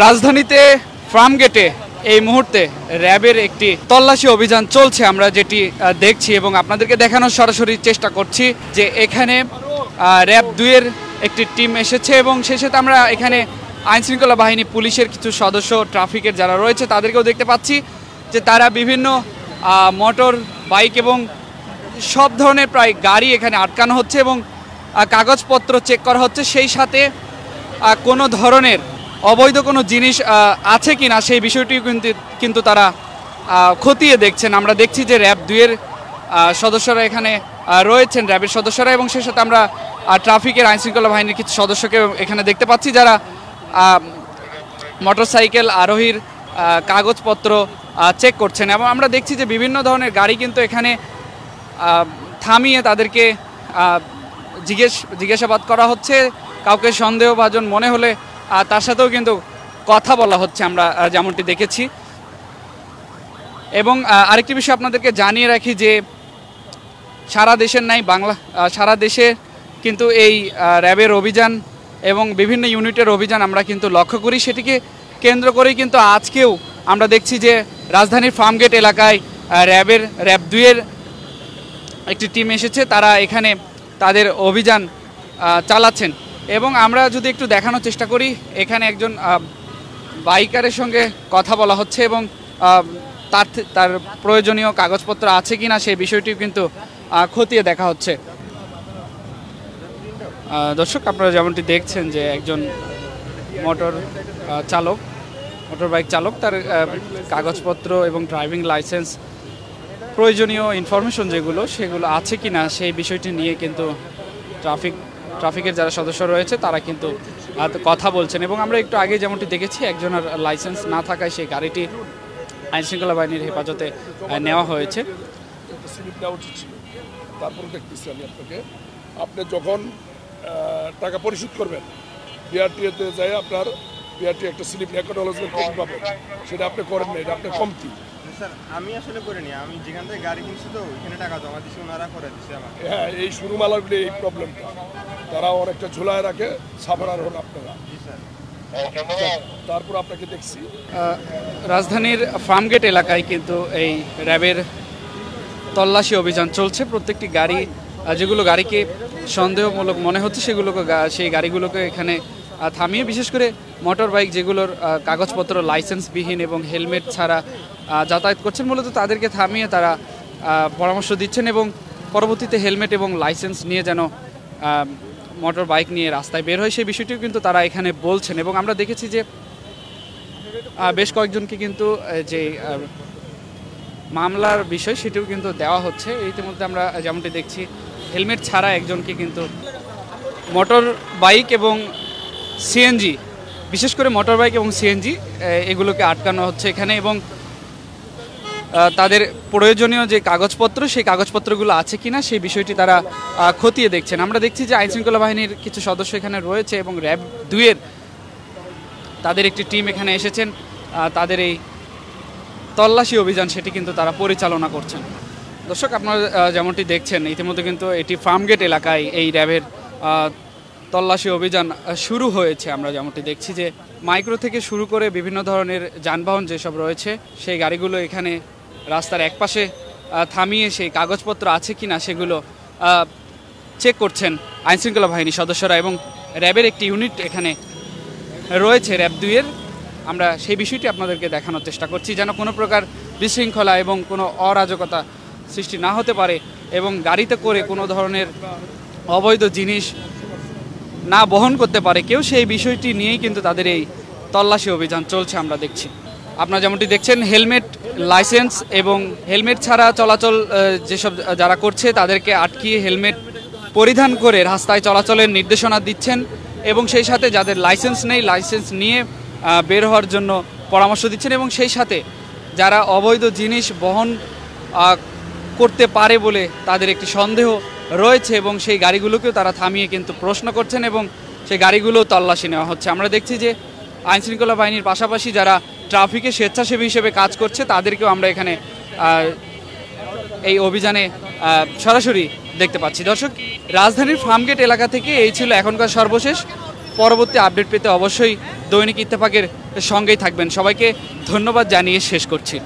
রাজধানীতে ফার্মগেটে এই মুহূর্তে র্যাবের একটি তল্লাশি অভিযান চলছে আমরা যেটি দেখছি এবং আপনাদেরকে দেখানোর সরাসরি চেষ্টা করছি যে এখানে র্যাব 2-এর একটি টিম এসেছে এবং সেই সাথে আমরা এখানে আইনশৃঙ্খলা বাহিনী পুলিশের কিছু সদস্য ট্রাফিকের যারা রয়েছে তাদেরকেও দেখতে পাচ্ছি যে তারা বিভিন্ন মোটর বাইক এবং সব ধরনের প্রায় গাড়ি এখানে আটকানো হচ্ছে এবং কাগজপত্র চেক করা হচ্ছে সেই সাথে কোনো ধরনের অবৈধ কোনো জিনিস আছে কি না সেই বিষয়টিও কিন্তু তারা খতিয়ে দেখছেন। আমরা দেখছি যে র্যাব 2-এর সদস্যরা এখানে রয়েছেন, র্যাবের সদস্যরা, এবং সেই সাথে আমরা ট্রাফিকের আইনশৃঙ্খলা বাহিনীর কিছু সদস্যকে এখানে দেখতে পাচ্ছি যারা মোটরসাইকেল আরোহীর কাগজপত্র চেক করছেন। এবং আমরা দেখছি যে বিভিন্ন ধরনের গাড়ি কিন্তু এখানে থামিয়ে তাদেরকে জিজ্ঞাসাবাদ করা হচ্ছে। কাউকে সন্দেহভাজন মনে হলে তার সাথেও কিন্তু কথা বলা হচ্ছে আমরা যেমনটি দেখেছি। এবং আরেকটি বিষয় আপনাদেরকে জানিয়ে রাখি যে সারা দেশের নাই সারা দেশে কিন্তু এই র্যাবের অভিযান এবং বিভিন্ন ইউনিটের অভিযান আমরা কিন্তু লক্ষ্য করি, সেটিকে কেন্দ্র করেই কিন্তু আজকেও আমরা দেখছি যে রাজধানীর ফার্মগেট এলাকায় র্যাব 2-এর একটি টিম এসেছে, তারা এখানে তাদের অভিযান চালাচ্ছেন। এবং আমরা যদি একটু দেখানোর চেষ্টা করি, এখানে একজন বাইকারের সঙ্গে কথা বলা হচ্ছে এবং তার প্রয়োজনীয় কাগজপত্র আছে কিনা সেই বিষয়টিও কিন্তু খতিয়ে দেখা হচ্ছে। দর্শক, আপনারা যেমনটি দেখছেন যে একজন মোটর বাইক চালক তার কাগজপত্র এবং ড্রাইভিং লাইসেন্স প্রয়োজনীয় ইনফরমেশন সেগুলো আছে কিনা সেই বিষয়টি নিয়ে কিন্তু ট্রাফিকের যারা সদস্য রয়েছে তারা কিন্তু কথা বলছেন। এবং আমরা একটু আগে যেমনটি দেখেছি একজনের লাইসেন্স না থাকায় সেই গাড়িটি আইনশৃঙ্খলা বাহিনীর হেফাজতে নেওয়া হয়েছে। তারপর দেখতেছি আমি আপনি যখন টাকা পরিশোধ করবেন বিআরটিএতে যাই আপনার বিআরটি একটা স্লিপ অ্যাকনোলেজমেন্ট কপি পাবেন, সেটা আপনি করেন না, এটা আপনার কমতি। স্যার আমি আসলে করিনি, আমি যেখান থেকে গাড়ি কিনছি তো ওইখানে টাকা জমা দিচ্ছি, ওনারা করে দিচ্ছে আমাকে। হ্যাঁ, এই শুরুমালাগুলি এই প্রবলেমটা, তারা অনেকটা ঝোলায় রাখে, সাফারার হন আপনারা। তারপর আপনাকে দেখছি রাজধানীর ফার্মগেট এলাকায় কিন্তু এই র্যাবের তল্লাশি অভিযান চলছে। প্রত্যেকটি গাড়ি যেগুলো গাড়িকে সন্দেহমূলক মনে হচ্ছে সেই গাড়িগুলোকে এখানে থামিয়ে, বিশেষ করে মোটর বাইক যেগুলোর কাগজপত্র লাইসেন্সবিহীন এবং হেলমেট ছাড়া যাতায়াত করছেন, মূলত তাদেরকে থামিয়ে তারা পরামর্শ দিচ্ছেন এবং পরবর্তীতে হেলমেট এবং লাইসেন্স নিয়ে যেন মোটর বাইক নিয়ে রাস্তায় বের হয় সেই বিষয়টিও কিন্তু তারা এখানে বলছেন। এবং আমরা দেখেছি যে বেশ কয়েকজনকে কিন্তু যে মামলার বিষয় সেটিও কিন্তু দেওয়া হচ্ছে। ইতিমধ্যে আমরা যেমনটি দেখছি হেলমেট ছাড়া একজনকে কিন্তু মোটর বাইক এবং সিএনজি, বিশেষ করে মোটর বাইক এবং সিএনজি এগুলোকে আটকানো হচ্ছে এখানে এবং তাদের প্রয়োজনীয় যে কাগজপত্র সেই কাগজপত্রগুলো আছে কিনা সেই বিষয়টি তারা খতিয়ে দেখছেন। আমরা দেখছি যে আইনশৃঙ্খলা বাহিনীর কিছু সদস্য এখানে রয়েছে এবং র্যাব 2-এর তাদের একটি টিম এখানে এসেছেন, তাদের এই তল্লাশি অভিযান সেটি কিন্তু তারা পরিচালনা করছেন। দর্শক, আপনারা যেমনটি দেখছেন ইতিমধ্যে কিন্তু এটি ফার্মগেট এলাকায় এই র্যাবের তল্লাশি অভিযান শুরু হয়েছে। আমরা যেমনটি দেখছি যে মাইক্রো থেকে শুরু করে বিভিন্ন ধরনের যানবাহন যেসব রয়েছে সেই গাড়িগুলো এখানে রাস্তার একপাশে থামিয়ে সেই কাগজপত্র আছে কিনা সেগুলো চেক করছেন আইনশৃঙ্খলা বাহিনী সদস্যরা এবং র্যাবের একটি ইউনিট এখানে রয়েছে র্যাব 2-এর। আমরা সেই বিষয়টি আপনাদেরকে দেখানোর চেষ্টা করছি যেন কোনো প্রকার বিশৃঙ্খলা এবং কোনো অরাজকতা সৃষ্টি না হতে পারে এবং গাড়িতে করে কোনো ধরনের অবৈধ জিনিস না বহন করতে পারে কেউ, সেই বিষয়টি নিয়েই কিন্তু তাদের এই তল্লাশি অভিযান চলছে। আমরা দেখছি, আপনারা যেমনটি দেখছেন হেলমেট, লাইসেন্স এবং হেলমেট ছাড়া চলাচল যেসব যারা করছে তাদেরকে আটকিয়ে হেলমেট পরিধান করে রাস্তায় চলাচলের নির্দেশনা দিচ্ছেন এবং সেই সাথে যাদের লাইসেন্স নেই লাইসেন্স নিয়ে বের হওয়ার জন্য পরামর্শ দিচ্ছেন এবং সেই সাথে যারা অবৈধ জিনিস বহন করতে পারে বলে তাদের একটি সন্দেহ রয়েছে এবং সেই গাড়িগুলোকেও তারা থামিয়ে কিন্তু প্রশ্ন করছেন এবং সেই গাড়িগুলো তল্লাশি নেওয়া হচ্ছে। আমরা দেখছি যে আইনশৃঙ্খলা বাহিনীর পাশাপাশি যারা ট্রাফিকে স্বেচ্ছাসেবী হিসেবে কাজ করছে তাদেরকেও আমরা এখানে এই অভিযানে সরাসরি দেখতে পাচ্ছি। দর্শক, রাজধানীর ফার্মগেট এলাকা থেকে এই ছিল এখনকার সর্বশেষ। পরবর্তী আপডেট পেতে অবশ্যই দৈনিক ইত্তেফাকের সঙ্গেই থাকবেন। সবাইকে ধন্যবাদ জানিয়ে শেষ করছি।